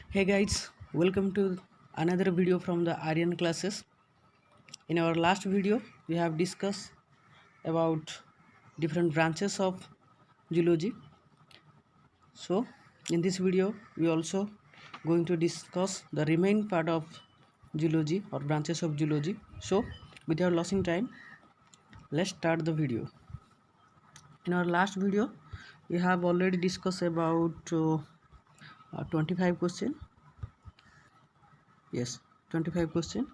Hey guys, welcome to another video from the Aryan classes. In our last video, we have discussed about different branches of zoology. So, in this video, we also going to discuss the remaining part of zoology or branches of zoology. So, without losing time, let's start the video. In our last video, we have already discussed about 25 question. Yes, 25 question.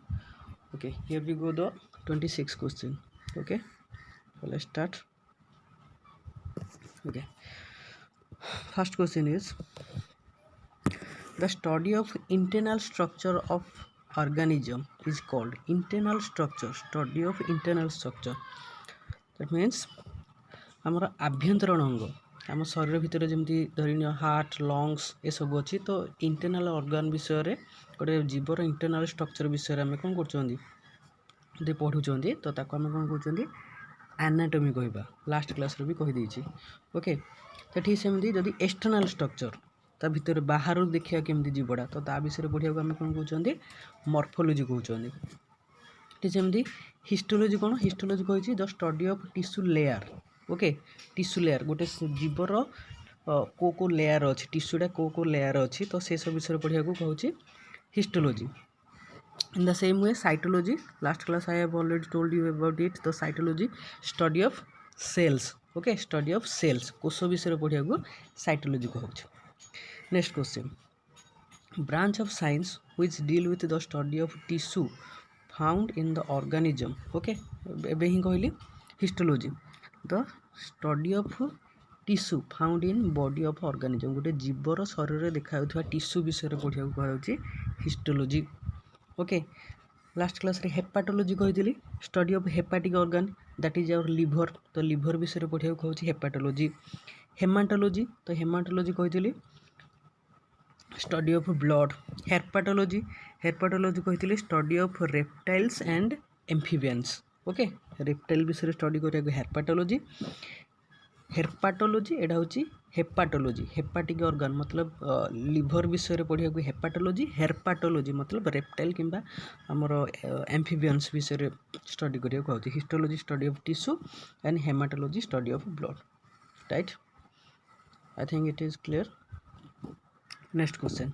Okay, here we go the 26 question. Okay, so let's start. Okay, first question is the study of internal structure of organism is called internal structure. Study of internal structure, that means ଆମର ଆଭ୍ୟନ୍ତରୀଣ ଅଙ୍ଗ ଆମ ଶରୀର ଭିତରେ ଯେମିତି ଧରିନିଅ heart ଲଙ୍ଗସ୍ ଏସବୁ ଅଛି ତ ଇଣ୍ଟରନାଲ ଅର୍ଗାନ ବିଷୟରେ ଗୋଟେ ଜୀବର ଇଣ୍ଟରନାଲ ଷ୍ଟ୍ରକ୍ଚର ବିଷୟରେ ଆମେ କ'ଣ କରୁଛନ୍ତି ଯଦି ପଢ଼ୁଛନ୍ତି ତ ତାକୁ ଆମେ କ'ଣ କହୁଛନ୍ତି ଆନାଟୋମି କହିବା। ଲାଷ୍ଟ କ୍ଲାସ୍ରେ ବି କହିଦେଇଛି। ଓକେ, ତ ଠିକ୍ ସେମିତି ଯଦି ଏକ୍ସଟର୍ନାଲ ଷ୍ଟ୍ରକ୍ଚର ତା ଭିତରେ ବାହାରୁ ଦେଖିବା କେମିତି ଜୀବଟା ତ ତା ବିଷୟରେ ପଢ଼ିବାକୁ ଆମେ କ'ଣ କହୁଛନ୍ତି ମର୍ଫୋଲୋଜି କହୁଛନ୍ତି। ଠିକ୍ ସେମିତି ହିଷ୍ଟୋଲୋଜି କ'ଣ ହିଷ୍ଟୋଲୋଜି କହିଛି the study of tissue layer. Okay, tissue layer ଗୋଟେ ଜୀବର କେଉଁ ଲେୟାର ଅଛି ଟିସ୍ୟୁଟା କେଉଁ ଲେୟାର ଅଛି ତ ସେସବୁ ବିଷୟରେ ପଢ଼ିବାକୁ କହୁଛି ହିଷ୍ଟୋଲୋଜି। In the same way, cytology, last class I have already told you about it. The cytology, study of cells. Okay, study of cells. कोश विषय पढ़िया cytology कहूँ। Next question, branch of science which deal with the study of tissue found in the organism. Okay, एबे ही कहली histology, the study of tissue found in body of organism. गोटे जीवर शरीर देखा tissue विषय पढ़िया कहूँ histology. ओके, लास्ट क्लास रे hepatology कही study of hepatic organ that is our liver तो लिवर विषय पढ़िया कहूँ हेपाटोलॉजी। हेमाटोलॉजी तो हेमाटोलॉजी कही study of blood. Hepatology hepatology कही study of reptiles and amphibians. Okay, reptile विषय स्टडी करिया हेपाटोलॉजी। हेपाटोलॉजी एटा होची हेपाटोलॉजी हेपाटिक ऑर्गन मतलब लिवर विषय पढ़िया हेपाटोलॉजी। हेपाटोलॉजी मतलब रेप्टाइल किंबा आमर एम्फिबियंस विषय स्टडी करिया कहूँ। Histology study of tissue and hematology study of blood. Right, I think it is clear. Next question,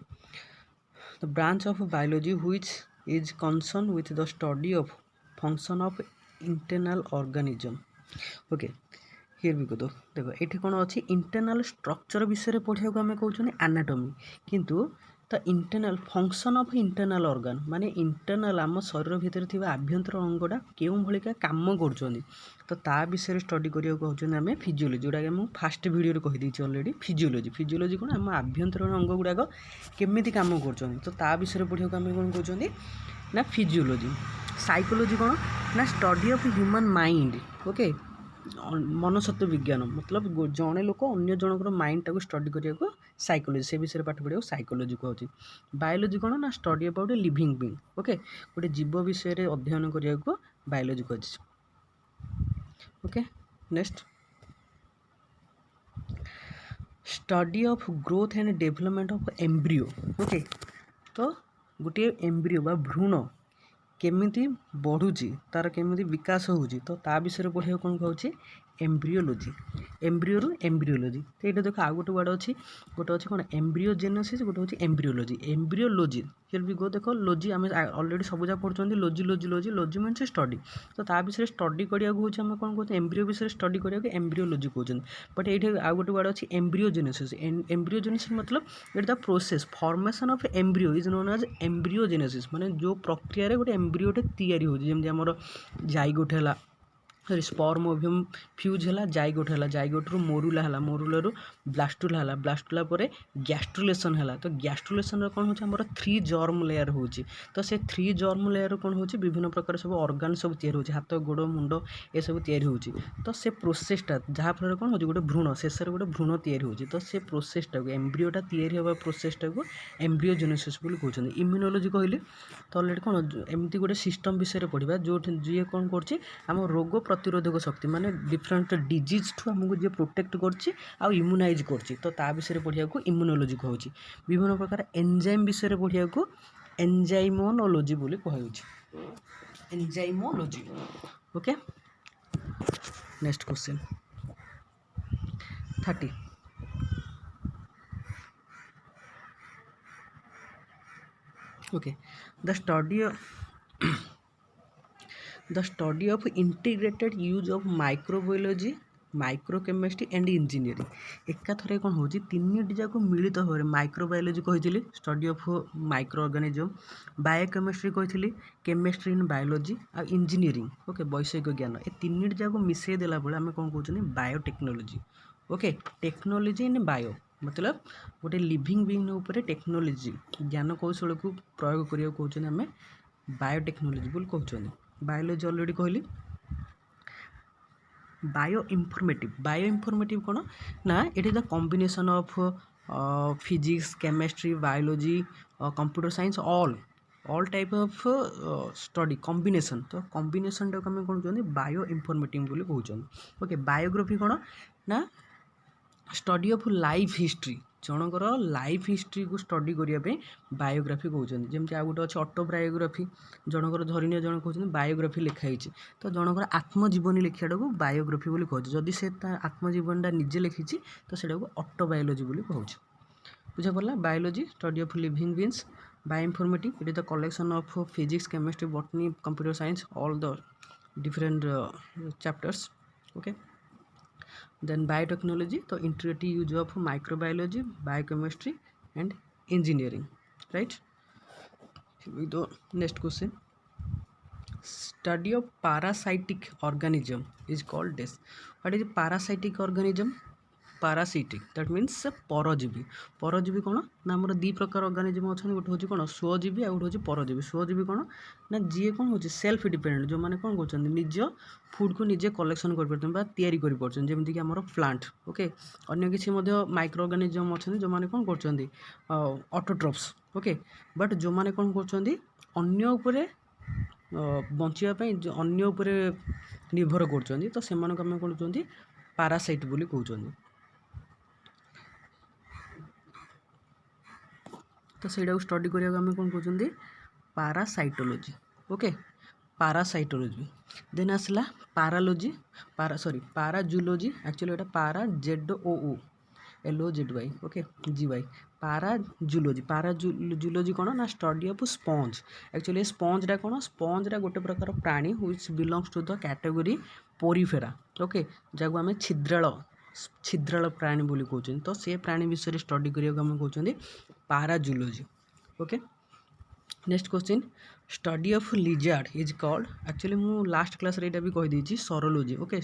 the branch of biology which is concern with the study of function of internal organism. Okay, here भी कह देख ये कौन अच्छी internal structure विषय पढ़िया आम कहते आनाटोमी किंतु the internal function of internal organ माने इंटरनल आम शरीर भितर थी आभ्यंतर अंगटा क्यों भाया कम कर तो ता विषय स्टडी करिया कहते आम फिजियोलॉजी जोटा कि फास्ट वीडियो कहीदे अलरेडी। फिजियोलॉजी फिजियोलॉजी कौन आम आभ्यंतरीण अंग गुड़ाक केमी कम कर तो ता विषय पढ़िया आम कौन कहते ना फिजियोलॉजी। साइकोलॉजी कौन ना study of human mind. Okay, मनसत्व विज्ञान मतलब जड़े लोक अन्य जनकर माइंड टाक स्टडी करिया साइकोलॉजी से विषय पाठ पढ़िया साइकोलॉजी कहूँ। बायोलॉजी कौन ना study about a living being. Okay, गोटे जीव विषय अध्ययन करिया बायोलॉजी कहूँ। Okay, next, study of growth and development of embryo. Okay, तो गोटे एम्ब्रियो बा भ्रूण केमिति बढ़ुची तार केमिति विकास होउची तो ता विषय पढ़िया कौन कहूँ एम्ब्रियोलॉजी। एम्ब्रियो रु एम्ब्रियोलॉजी तो ये देख आउ गोटे वर्ड अच्छी गोटे अच्छी कौन एम्ब्रियोजेनेसिस गोटे हूँ एम्ब्रियोलॉजी। एम्ब्रियोलॉजी हियर भी गो देख लॉजी आम ऑलरेडी सब जगह पढ़ुंट logy logy logy logy means study तो ता विषय स्टडी करिया हूँ आम कौन कहते एम्ब्रियो विषय स्टडी करिया एम्ब्रियोलॉजी कहते। बट ये आउ गोटे वर्ड अच्छी एम्ब्रियोजेनेसिस। एम्ब्रियोजेनेसिस मतलब it the process formation of embryo is known as embryogenesis माने जो प्रक्रिया गोटे एम्ब्रियोटे तैयारी होची जेमती हमर जाइगोट है सॉरी स्पर्म ओव्यूम फ्यूज है जाइगोट है जाइगोट रु मोरुला है मोरुला रु ब्लास्टुला है ब्लास्टुला पर गैस्ट्रुलेशन है तो गैस्ट्रुलेशन कौन हो हमर 3 जर्म लेयर होची तो से 3 जर्म लेयर कौन हो विभिन्न प्रकार सब ऑर्गन सब तैयारी होची हाथ गोड़ मुंड ए सब तैयारी होची तो से प्रोसेसटा जहाँ फल कौन हो गोटे भ्रूण शेष गोटे भ्रूण तैयारी होची तो से प्रोसेसटा को एम्ब्रियोटा तैयारी होगा प्रोसेसटा को एम्ब्रियोजेनेसिस बोली कहते। इम्यूनोलॉजी कहली तो ऑलरेडी कौन एमती गोटे सिस्टम विषय पढ़ा जो जी कौन कर रोग प्रतिरोधक शक्ति माने डिफरेंट डिजीज ठू आमको जे प्रोटेक्ट करछि आ इम्यूनाइज करछि तो ता विषय पढ़िया को इम्यूनोलॉजी कहउछि विभिन्न प्रकार एंजाइम विषय पढ़िया को एंजाइमोनोलॉजी बोली कहउछि enzymology okay next question 30 okay the study of the study of integrated use of microbiology microchemistry and engineering एका थरे कौन हो तीन जाक मिलित भाव माइक्रोबायोलॉजी कही study of micro organism biochemistry कही केमिस्ट्री इन बायोलॉजी आ इंजीनियरिंग ओके वैषयिक ज्ञान ए तीन जाक मिसई देला बेले आम कौन कहते बायोटेक्नोलोजी ओके टेक्नोलोजी इन बायो मतलब गोटे लिविंग बीइंग ऊपर टेक्नोलोजी ज्ञान कौशल को प्रयोग करिया कहते आम बायोटेक्नोलोजी बोली कहते बायोलॉजी ऑलरेडी कहली बायो इनफॉर्मेटिव कौन ना it is the combination of physics chemistry biology computer science all type of study combination तो कॉम्बिनेशन टाक आम कौन कहते बायो इनफॉर्मेटिव बोली कहते ओके बायोग्राफी कौन ना स्टडी ऑफ लाइफ हिस्ट्री जनकर लाइफ हिस्ट्री को स्टडी करने बायोग्राफी कहते जमी आ गए अच्छे ऑटोबायोग्राफी जनकर धरनीय जन कहते बायोग्राफी लिखाई तो जनकर आत्मजीवनी लिखाटा को बायोग्राफी बोली कहते जदि से आत्मजीवनटा निजे लिखी तो सेटा को ऑटोबायोलॉजी बोली कहूँ बुझा पड़ा biology study of living beings bioinformative it is the collection of physics chemistry botany computer science all the different chapters okay then biotechnology तो integrated use of microbiology biochemistry and engineering right the next question study of parasitic organism is called this what is parasitic organism parasitic that means परजीवी कौन ना आमर दी प्रकार organism अच्छा गोटे हूँ कौन स्वजीवी आ गोटे हूँ स्वजीवी कौन ना जी कौन हो सेल्फ डिपेंडेंट जो मैंने कौन कर निज फूड को निजे कलेक्शन कर जमीक आम प्लांट ओके अन्य किसी माइक्रो ऑर्गेनिज्म अच्छा जो मैंने कौन कर ऑटोट्रॉप्स ओके बट जो मैंने कौन कर बचापी अन्य उपरे निर्भर कर तो से आम कौन कहते पारासाइट बोली कहते तो सहीटा स्टडी करिया आम कौन कहते पारासाइटोलॉजी ओके पारासाइटोलॉजी देन आसला पारालॉजी पाराजूलॉजी एक्चुअली एटा पारा ZOO ओके GY पाराजूलॉजी कौन ना स्टडी ऑफ स्पंज एक्चुअली स्पंजटा कौन स्पंजटा गोटे प्रकार प्राणी which belongs to the category porifera okay जहाँ आम छिद्राल प्राणी बोली कहते तो से प्राणी विषय स्टडी करिया आम कहते parazoology okay next question study of lizard is called actually मु लास्ट क्लास रे भी कही सरोलॉजी ओके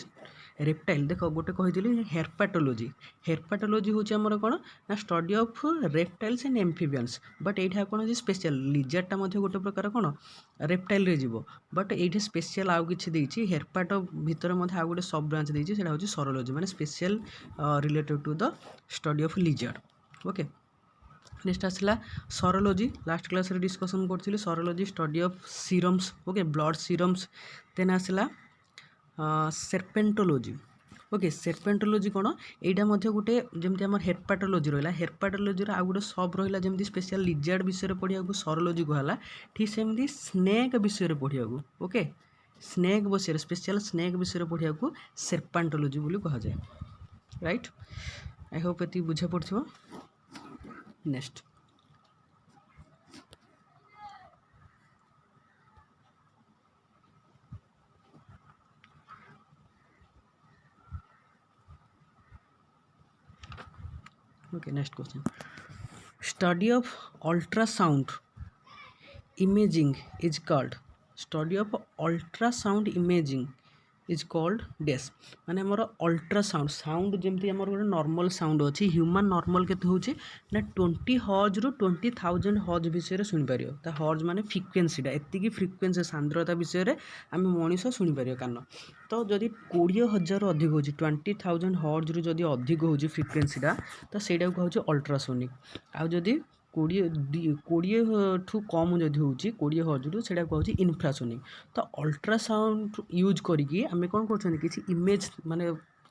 रेप्टाइल देख गोटे कही हेर्पाटोलॉजी हूँ आमर कौन ना study of reptiles and amphibians but ये कौन स्पेशल लिजार्डटा गोटे प्रकार कौन रेप्टाइल रे जीव बट ये स्पेशल आउ कि हेर्पाटो भितर आउ गोटे सब ब्रांच देती हूँ सरोलॉजी माने special related to the study of lizard okay next आसला सरोलॉजी लास्ट क्लास रे डिस्कशन करी serology study of serums okay blood serums then आसला सेर्पेंटोलॉजी ओके सेर्पेंटोलॉजी कौन यहाँ गोटे जमी आम हेर्पाटोलॉजी रहा हेर्पाटोलॉजी आउ गोटे सब रहा जमी स्पेशल लिजार्ड विषय पढ़िया सरोलॉजी कहला ठीक सेमती स्नेक विषय पढ़िया ओके स्नेक विषय स्पेशल स्नेक विषय पढ़िया सेर्पेंटोलॉजी बोली कहुए राइट आई होप ये बुझा पड़ो next okay next question study of ultrasound imaging is called study of ultrasound imaging is called डेस माने आमर अल्ट्रासाउंड साउंड जमी आम गोटे नॉर्मल साउंड अच्छी ह्यूमन नॉर्मल केते होचे ना 20 हर्ज रु 20,000 हर्ज विषय सुनीपर ता हर्ज माने फ्रिक्वेन्सीटा एतिकी फ्रिक्वेन्सी सांद्रता विषय आम मनीष शुणिपर कान तो जदि 20,000 अधिक हो 20,000 हर्ज रु जदि अधिक हो फ्रिक्वेन्सीटा तो सहीटा कहूँ अल्ट्रासोनिक आउ जदि କୋଡ଼ିଏ ଠୁ କମ୍ ଯଦି ହେଉଛି 20,000 ସେଇଟା କୁହାହେଉଛି ଇନଫ୍ରାସୋନିକ୍। ତ ଅଲ୍ଟ୍ରାସାଉଣ୍ଡ ୟୁଜ୍ କରିକି ଆମେ କ'ଣ କରୁଛନ୍ତି କିଛି ଇମେଜ୍ ମାନେ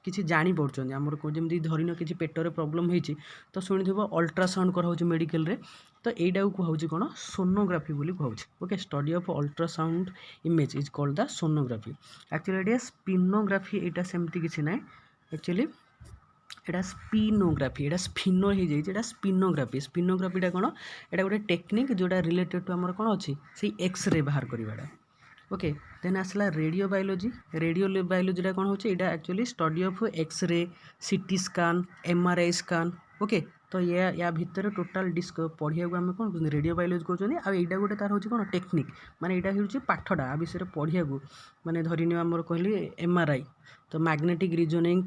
କିଛି ଜାଣିପାରୁଛନ୍ତି ଆମର ଯେମିତି ଧରିନ କିଛି ପେଟରେ ପ୍ରୋବ୍ଲେମ୍ ହେଇଛି ତ ଶୁଣିଥିବ ଅଲ୍ଟ୍ରାସାଉଣ୍ଡ କରାହେଉଛି ମେଡ଼ିକାଲରେ। ତ ଏଇଟାକୁ କୁହାହେଉଛି କ'ଣ ସୋନୋଗ୍ରାଫି ବୋଲି କୁହାହେଉଛି। Okay, study of ultrasound image is called the sonography. Actually ଏଇଟା ସ୍ପିନୋଗ୍ରାଫି, ଏଇଟା ସେମିତି କିଛି ନାହିଁ। ଆକ୍ଚୁଆଲି এটা ସ୍ପିନୋଗ୍ରାଫି, ଏଇଟା ସ୍ପିନୋ ହେଇଯାଇଛି, ଏଇଟା ସ୍ପିନୋଗ୍ରାଫି। ସ୍ପିନୋଗ୍ରାଫିଟା କ'ଣ, ଏଇଟା ଗୋଟେ ଟେକ୍ନିକ୍ ଯେଉଁଟା ରିଲେଟେଡ୍ ଟୁ ଆମର କ'ଣ ଅଛି ସେଇ ଏକ୍ସରେ ବାହାର କରିବାଟା। ଓକେ, ଦେନ୍ ଆସିଲା ରେଡ଼ିଓ ବାୟୋଲୋଜି। ରେଡ଼ିଓ ବାୟୋଲୋଜିଟା କ'ଣ ହେଉଛି, ଏଇଟା actually study of X-ray, CT scan, MRI scan. Okay, ତ ୟା ଭିତରେ ଟୋଟାଲ୍ ପଢ଼ିବାକୁ ଆମେ କ'ଣ କହୁଛନ୍ତି ରେଡ଼ିଓ ବାୟୋଲୋଜି କହୁଛନ୍ତି। ଆଉ ଏଇଟା ଗୋଟେ ତାର ହେଉଛି କ'ଣ ଟେକ୍ନିକ୍, ମାନେ ଏଇଟା ହେଉଛି ପାଠଟା ଆ ବିଷୟରେ ପଢ଼ିବାକୁ। ମାନେ ଧରିନିଅ ଆମର କହିଲି MRI, ତ ମ୍ୟାଗ୍ନେଟିକ୍ ରିଜୋନିଂ,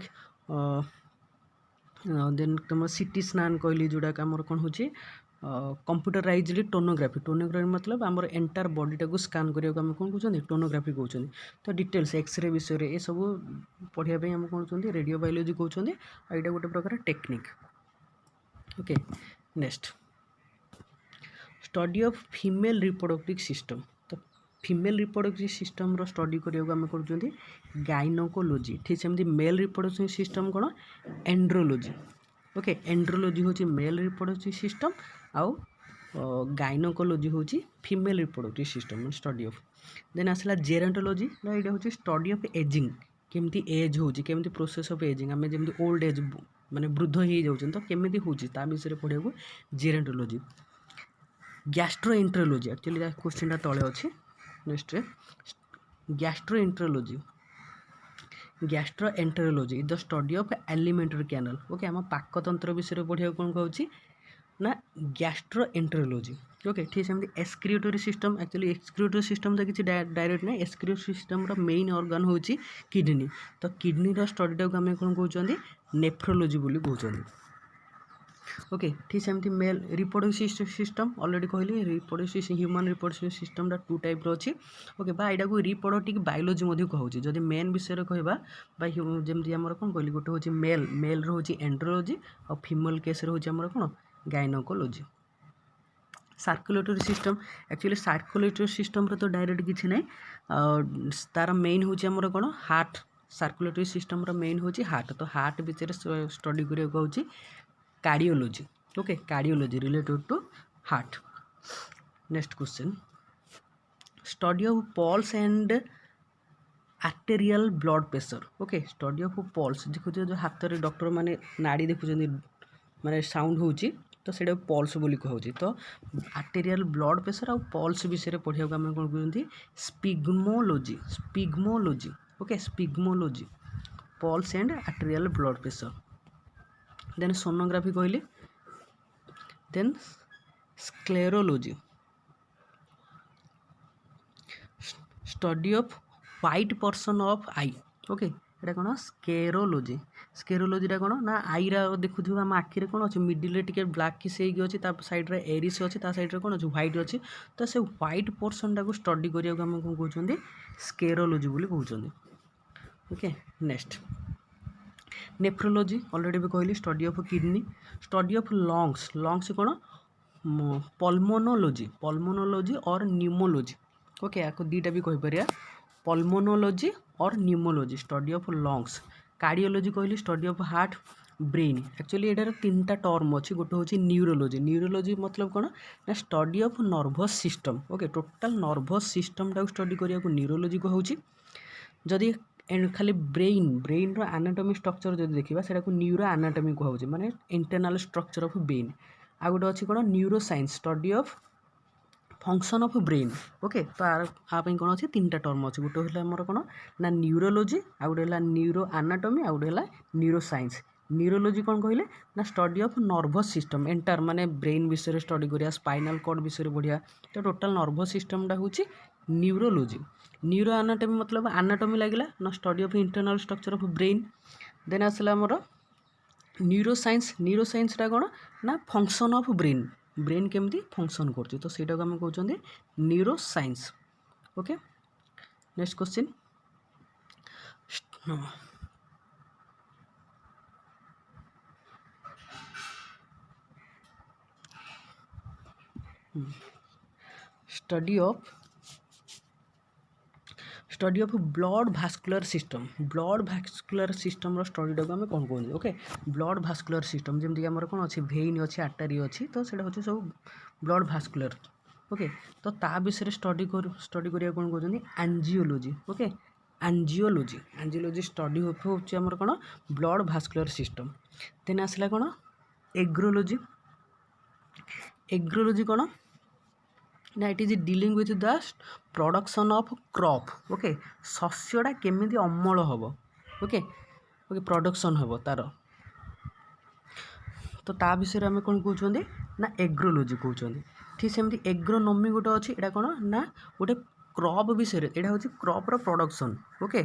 ଦେନ୍ ତୁମ ସିଟି ସ୍କାନ୍ କହିଲି ଯେଉଁଟାକି ଆମର କ'ଣ ହେଉଛି କମ୍ପ୍ୟୁଟରାଇଜ୍ଡ ଟୋନୋଗ୍ରାଫି। ଟୋନୋଗ୍ରାଫି ମତଲବ ଆମର ଏଣ୍ଟାର ବଡ଼ିଟାକୁ ସ୍କାନ୍ କରିବାକୁ ଆମେ କ'ଣ କହୁଛନ୍ତି ଟୋନୋଗ୍ରାଫି କହୁଛନ୍ତି। ତ ଡିଟେଲ୍ସ ଏକ୍ସରେ ବିଷୟରେ ଏସବୁ ପଢ଼ିବା ପାଇଁ ଆମେ କ'ଣ କହୁଛନ୍ତି ରେଡ଼ିଓ ବାୟୋଲୋଜି କହୁଛନ୍ତି। ଆଉ ଏଇଟା ଗୋଟେ ପ୍ରକାର technique. Okay, next study of female reproductive system. ତ ଫିମେଲ୍ ରିପ୍ରଡକ୍ଟିଭ୍ ସିଷ୍ଟମ୍ର ଷ୍ଟଡି କରିବାକୁ ଆମେ କରୁଛନ୍ତି ଗାଇନୋକୋଲୋଜି। ଠିକ୍ ସେମିତି ମେଲ୍ ରିପ୍ରଡକ୍ଟିଭ୍ ସିଷ୍ଟମ୍ କ'ଣ ଏଣ୍ଡ୍ରୋଲୋଜି। ଓକେ, ଏଣ୍ଡ୍ରୋଲୋଜି ହେଉଛି ମେଲ୍ ରିପ୍ରଡକ୍ଟିଭ୍ ସିଷ୍ଟମ୍, ଆଉ ଗାଇନୋକୋଲୋଜି ହେଉଛି female reproductive system study of. Then ଆସିଲା ଜେରୋଣ୍ଟୋଲୋଜି। ଏଇଟା ହେଉଛି ଷ୍ଟଡି ଅଫ୍ ଏଜିଂ, କେମିତି ଏଜ୍ ହେଉଛି, କେମିତି ପ୍ରୋସେସ୍ ଅଫ୍ ଏଜିଂ, ଆମେ ଯେମିତି ଓଲ୍ଡ ଏଜ୍ ମାନେ ବୃଦ୍ଧ ହେଇଯାଉଛନ୍ତି ତ କେମିତି ହେଉଛି ତା ବିଷୟରେ ପଢ଼ିବାକୁ ଜେରୋଣ୍ଟୋଲୋଜି। ଗ୍ୟାଷ୍ଟ୍ରୋଏଣ୍ଟରୋଲୋଜି, ଆକ୍ଚୁଆଲି କ୍ୱେଶ୍ଚିନ୍ଟା ତଳେ ଅଛି ନେକ୍ସଟ୍ରେ। Gastroenterology, gastroenterology is the study of alimentary canal. Okay, ଆମ ପାକତନ୍ତ୍ର ବିଷୟରେ ପଢ଼ିବାକୁ କ'ଣ କହୁଛି ନା ଗ୍ୟାଷ୍ଟ୍ରୋଏଣ୍ଟରୋଲୋଜି। ଓକେ, ଠିକ୍ ସେମିତି ଏକ୍ସକ୍ରିଟୋରୀ ସିଷ୍ଟମ୍। ଆକ୍ଚୁଆଲି ଏକ୍ସକ୍ରିଟୋରୀ ସିଷ୍ଟମ୍ ତ କିଛି ଡାଇରେକ୍ଟ ନାହିଁ। ଏକ୍ସକ୍ରିଟୋରୀ ସିଷ୍ଟମ୍ର ମେନ୍ ଅର୍ଗାନ୍ ହେଉଛି କିଡ଼ନୀ। ତ କିଡ଼ନୀର ଷ୍ଟଡିଟାକୁ ଆମେ କ'ଣ କହୁଛନ୍ତି ନେଫ୍ରୋଲୋଜି ବୋଲି କହୁଛନ୍ତି। ଓକେ, ଠିକ୍ ସେମିତି ମେଲ୍ ରିପ୍ରଡକ୍ଟିଭ୍ ସିଷ୍ଟମ୍ ଅଲରେଡ଼ି କହିଲି ହ୍ୟୁମାନ୍ ରିପ୍ରଡକ୍ଟିଭ୍ ସିଷ୍ଟମ୍ଟା 2 ଟାଇପ୍ର ଅଛି। ଓକେ, ବା ଏଇଟାକୁ ରିପ୍ରଡକ୍ଟିଭ୍ ବାୟୋଲୋଜି ମଧ୍ୟ କହୁଛି। ଯଦି ମେନ୍ ବିଷୟରେ କହିବା ବା ଯେମିତି ଆମର କ'ଣ କହିଲି ଗୋଟେ ହେଉଛି ମେଲ୍ର ହେଉଛି ଏଣ୍ଡ୍ରୋଲୋଜି, ଆଉ ଫିମେଲ୍ କେସ୍ରେ ହେଉଛି ଆମର କ'ଣ ଗାଇନୋକୋଲୋଜି। ସାର୍କୁଲେଟରୀ ସିଷ୍ଟମ୍, ଆକ୍ଚୁଆଲି ସାର୍କୁଲେଟରୀ ସିଷ୍ଟମ୍ର ତ ଡାଇରେକ୍ଟ କିଛି ନାହିଁ, ତାର ମେନ୍ ହେଉଛି ଆମର କ'ଣ ହାର୍ଟ। ସାର୍କୁଲେଟରୀ ସିଷ୍ଟମ୍ର ମେନ୍ ହେଉଛି ହାର୍ଟ। ତ ହାର୍ଟ ବିଷୟରେ ଷ୍ଟଡି କରିବାକୁ ହେଉଛି cardiology. Okay, cardiology related to heart. Next question, study of pulse and arterial blood pressure. Okay, study of pulse देखो जो हाथ में डॉक्टर माने नाड़ी देखुं माने साउंड होची तो सेटा पल्स बोली कहूँ। तो आर्टेरियल ब्लड प्रेशर और पल्स विषय पढ़ा आम कौन कहते sphygmology. Sphygmology, okay, sphygmology, pulse and arterial blood pressure. Then sonography कहली। Then sclerology, study of white person of eye. Okay, एटा कौन स्क्लेरोलॉजी। स्क्लेरोलॉजीटा कौन ना आईरा देखुथिबा हम आखि रे कौन अछि मिडिल रे टिके ब्लैक किस हेगी अछि, ता साइड रे एरिस अछि, ता साइड रे कौन अछि व्हाइट अछि। तो से व्हाइट पर्सन टाको स्टडी करिया हम कोन कहउछन्ती स्क्लेरोलॉजी बोली कहउछन्ती। ओके, नेक्स्ट नेफ्रोलॉजी ऑलरेडी भी कहली। Study of kidney, study of lungs. Lungs कौन पल्मोनोलॉजी, पल्मोनोलॉजी और न्यूमोलॉजी। ओके, आपको दीटा भी कहि परिया पल्मोनोलॉजी और pneumology, study of lungs. Cardiology कहली study of heart brain. Actually एटार 3टा टर्म अच्छी, गोटे हूँ न्यूरोलॉजी। न्यूरोलॉजी मतलब कौन ना study of nervous system. Okay, total nervous system टाक स्टडी करिया को न्यूरोलॉजी कहूँ। जदि खाली ब्रेन रो एनाटॉमी स्ट्रक्चर जब देखा से न्यूरो एनाटॉमी कहूँ, माने इंटरनल स्ट्रक्चर ऑफ ब्रेन। आ गोटे अच्छी कौन neuro science, study of function of brain. Okay, तो आप कौन अच्छे 3टा टर्म अच्छे, गोटे है आमर कौन ना न्यूरोलॉजी, आ गोटे है न्यूरो एनाटॉमी, आ गोटे है न्यूरो साइंस। न्यूरोलॉजी कौन कहले ना study of nervous system entire, माने ब्रेन विषय स्टडी करिया, स्पाइनल कॉर्ड विषय पढ़िया। तो टोटाल नर्भस सिस्टमटा हूँ न्यूरोलॉजी। न्यूरो एनाटॉमी मतलब एनाटॉमी लगिला ना study of internal structure of brain. Then आसला आमर न्यूरो साइंस। न्यूरो साइंसटा कौन ना फंक्शन ऑफ ब्रेन, ब्रेन केमती फंक्शन कर, तो सहीटा को आम कहते neuro science. Okay, next question, study of blood vascular system study टाक आम कौन कहते ओके ब्लड भास्कुलर सिस्टम जमीक आम कौन अच्छी भेन अच्छी आर्टरी अच्छी तो सेटा हूँ सब ब्लड भास्कुलर ओके तो ता विषय स्टडी करिया कौन कहते एंजियोलॉजी ओके एंजियोलॉजी स्टडी होची आमर कौन ब्लड भास्कुलर सिस्टम देन आसला कौन एग्रोलॉजी कौन ना it is dealing with the production of crop okay शस्यटा केमिति अमल हम ओके ओके प्रोडक्शन हम तार तो ता विषय आम कौन कहते ना एग्रोलॉजी कहते ठीक सेमती एग्रोनोमी गोटे अच्छी यहाँ कौन ना गोटे क्रॉप विषय यहाँ हूँ cropper production okay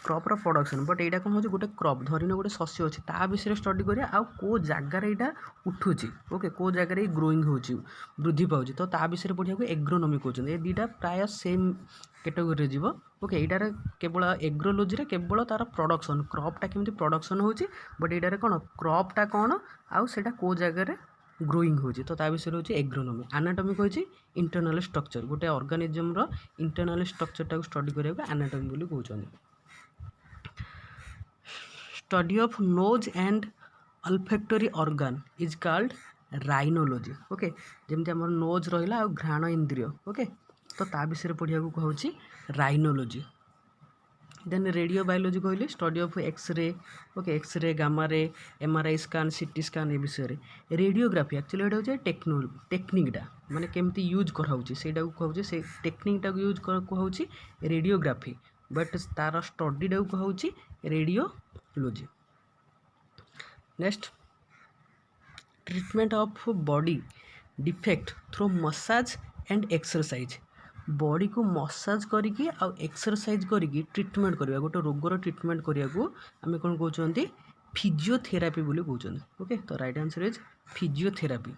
cropper production but यहाँ कौन हो गोटे क्रॉप धरिन गोटे शस्य अच्छी ता विषय स्टडी करिया आउ को जगार यहाँ उठुची ओके को जगार ग्रोइंग होची वृद्धि पाऊँ तो ता विषय पढ़िया को एग्रोनोमी कहते ये दुटा प्राय सेम कैटेगोरी जीव ओके यार केवल एग्रोलोजी केवल तार प्रोडक्शन क्रॉपटा केमती प्रोडक्शन होची बट यार कौन क्रॉपटा कौन आउ सेटा को जगार ग्रोइंग होची तो ता विषय होची एग्रोनोमी एनाटॉमी कहछि इंटरनल स्ट्रक्चर गोटे ऑर्गेनिज्म रो इंटरनल स्ट्रक्चर टाको स्टडी करिया को एनाटॉमी बोली कहउछन study of nose and olfactory organ is called rhinology okay जेमती हमर नोज रहिला आ घ्राण इंद्रिय ओके तो ता विषय पढ़िया को कहउछि राइनोलॉजी देन रेडियो बायोलॉजी कहली study of X-ray okay X-ray gamma ray MRI scan CT scan ए विषय रेडियोग्राफी एक्चुअली ये हूँ टेक्निकटा माने केमती यूज कराऊँगी सेटा कहूँ से टेक्निकटा यूज कहूँ रेडियोग्राफी बट तार स्टडीटा कहूँ radiology next treatment of body defect through massage and exercise body को मसाज करिकी आ एक्सरसाइज करिकी ट्रीटमेंट करवा गोटे रोगर ट्रीटमेंट करिया को आमे कोन कहउचंती फिजियोथेरापी बोली कहउचंती ओके तो right answer is physiotherapy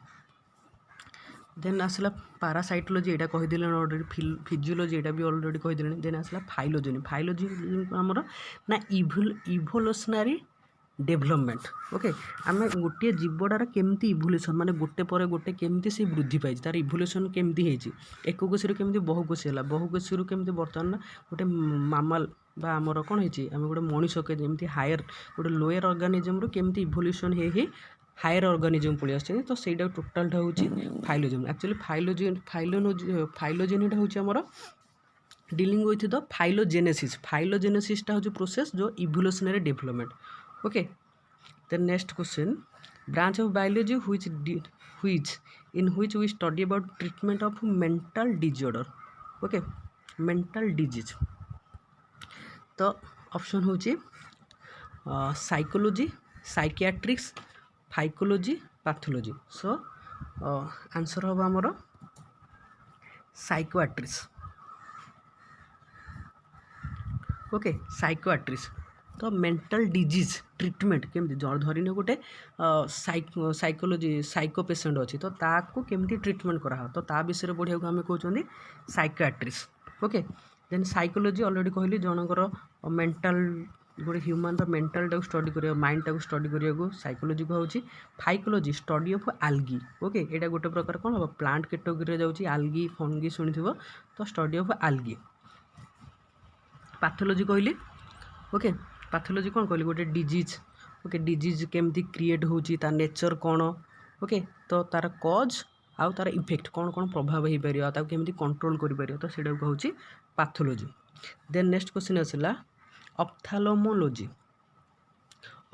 then आसला पैरासाइटोलॉजी एटा कहि दिले ऑलरेडी फिजियोलॉजी एटा भी ऑलरेडी कहि दिले देन आसला फाइलोजेनी हमर ना इवोल्यूशनरी डेभलपमेंट ओके आम गोटे जीवटार केमती इवोल्यूशन माने गोटे पर गोटे केमती से वृद्धि पाई तार इवोल्यूशन केमती हेची एककोशी केमती बहुकोशी है बहुकोशी केमती बर्तमान गोटे मामाल बा आमर कौन होती आम गोटे मनीष के जमी हायर गोटे लोअर ऑर्गेनिज्म रू केमती इवोल्यूशन हे हायर ऑर्गेनिज्म पलि आस तो सहीटा टोटालटा हूँ फाइलोजेन एक्चुअली फाइलोजेनीटा हूँ आमर डीलिंग विथ द फाइलोजेनेसिसटा हूँ प्रोसेस जो evolutionary development okay then next question branch of biology which in which we study about treatment of mental disorder okay mental disease तो ऑप्शन होची psychology psychiatrics phycology pathology so answer हम हमर साइकोयाट्रिक्स okay साइकोयाट्रिक्स तो mental disease treatment केमती धरिने गोटे psychology psycho patient अच्छी तो ताकू केमती ट्रीटमेंट करा तो ता विषय पढ़िया को आम कहते psychiatrist okay then psychology already कहली जनकर मेंटल गोटे ह्यूमन मेंटल टाक स्टडी करिया माइंड टाक स्टडी करिया को साइकोलॉजी कहूँ phycology study of algae okay यहाँ गोटे प्रकार कौन हम प्लांट कैटेगोरी जाऊँगी आल्गी फंगी शुणी तो स्टडी ऑफ आल्गी पैथोलॉजी कहली ओके पैथोलॉजी कौन कहली गोटे डिजीज ओके डिजीज केमती क्रिएट होची तार नेचर कौन ओके तो तार कज आउ तार इफेक्ट कौन कौन प्रभाव हो पार ताको केमती कंट्रोल कर पार तो सेटा कहूँ पैथोलॉजी देन नेक्स्ट क्वेश्चन आसला ऑप्थाल्मोलॉजी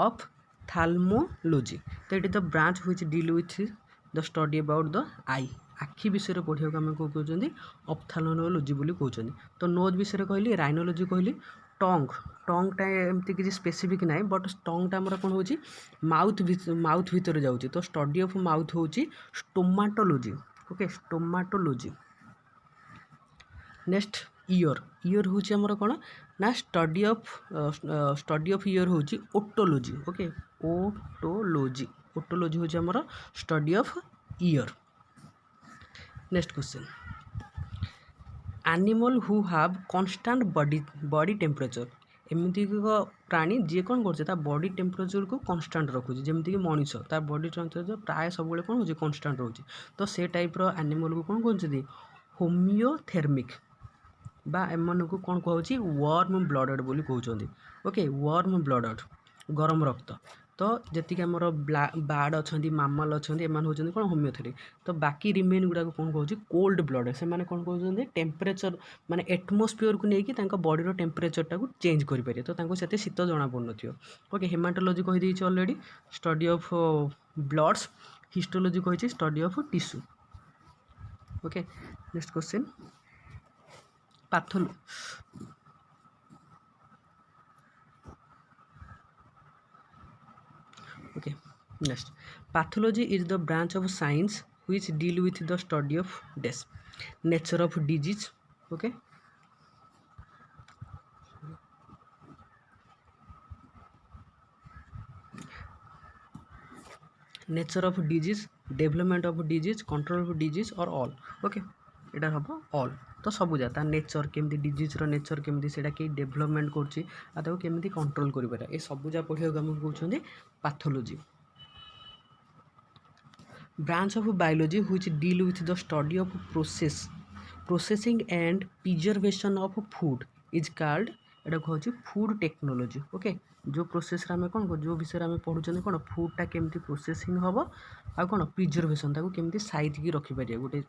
तो ये the branch which deal with the study about the eye आखि विषय पढ़िया आम कौन कहते ऑप्थाल्मोलॉजी बोली कहते तो नोज विषय कहली राइनोलॉजी कहली टंगटा एमती किसी स्पेसिफिक ना बट टंगटा आमर कौन हो माउथ भितर जाऊँगी तो स्टडी ऑफ माउथ हूँ stomatology okay stomatology next ear हूँ आमर कौन ना स्टडी ऑफ ईयर हूँ ओटोलॉजी ओके ओटोलॉजी हूँ आमर study of ear next question animal who have constant body temperature एमती प्राणी जी कौन कर बॉडी टेम्परेचर को कन्स्टाट रखुच्छे जमीक मनीष तार बॉडी टेम्परेचर प्राय सब कौन हो कन्स्टाट रोचे तो से टाइप एनिमल को कौन कर होमियोथेर्मिक बा एम को कौन कहे वार्म ब्लडेड बोली कहते ओके वार्म ब्लडेड गरम रक्त तो जी आम बार्ड अच्छा मामल अच्छा एम हूँ कौन होमियोथेरिक तो बाकी रिमेन गुड़ा कौन कहे कोल्ड ब्लडेड से कौन कहते टेम्परेचर माने एटमोस्फियर को लेकिन बॉडी टेम्परेचर टाक चेंज करेंगे तो से शीत जना पड़न ओके हेमाटोलॉजी कहीदे already study of bloods histology कही study of tissue okay next question pathology okay next pathology is the branch of science which deal with the study of death nature of disease okay nature of disease development of disease control of disease or all okay এটা হব all तो सब जा ता nature केमती disease रो nature केमती सेटा के डेवलपमेंट करछि आ ताको केमती कंट्रोल करि पारा ए सब जा पढिया हम कहउछन्ती pathology branch of biology which deal with the study of processing and preservation of food is called Etah कहछि food technology okay जो प्रोसेस रे हमें कोन जो विषय रे हमें पढुछन कोन फूड टा केमती प्रोसेसिंग हबो आ कोन प्रिजर्वेशन ताको केमती साइज की रखि परिया गुटे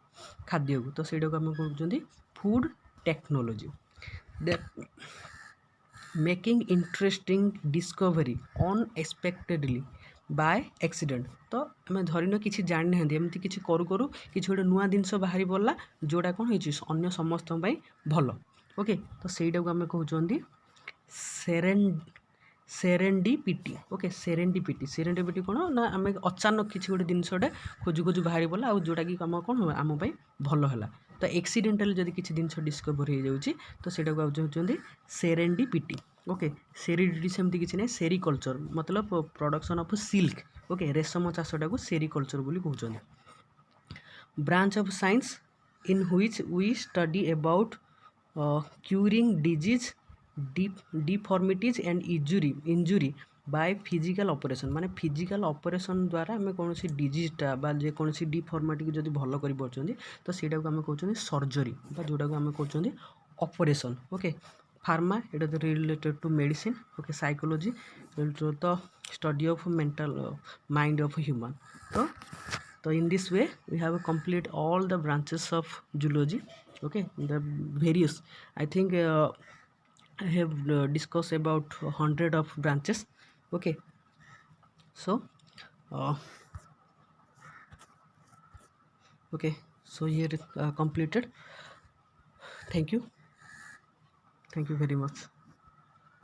खाद्य को तो सेडा को हमें कहउछन्ती food technology making interesting discovery unexpectedly by accident तो आम धरन कि जानी ना एमती किसी करू करू कि गोटे नुआ जिनस बाहरी पड़ा जोटा कौन हो अन्य समस्त भल ओके तो सहीटा को आम कहते सेरेंडिपिटी ओके सेरेंडिपिटी कौन ना आम अचानक किसी गोटे जिनसटे खोजु खोजु बाहरी पड़ा आ जोटा कि आम कौन आम भल है तो एक्सीडेंटाल जब किसी जिनस डिस्कवर हो जाऊँगी तो सहीटा को कहते सेरेंडिपिटी ओके सेरिडिटी सेमती किसी ना सेरिकल्चर मतलब प्रोडक्शन ऑफ सिल्क ओके रेशम चाषटा को सेरिकल्चर बोली कहते branch of science in which we study about curing disease deformities and injury by physical operation माने फिजिकल ऑपरेशन द्वारा आम कौन डिजीजटा बा जेकोसी डिफॉर्मिटी को जब भल कर तो सहीटा को आम कहते सर्जरी जोटा को आम कहते operation okay pharma it is related to medicine okay psychology तो study of mental mind of human तो in this way we have complete all the branches of zoology okay the various I think I have discussed about 100 of branches okay so uh, okay so here completed thank you very much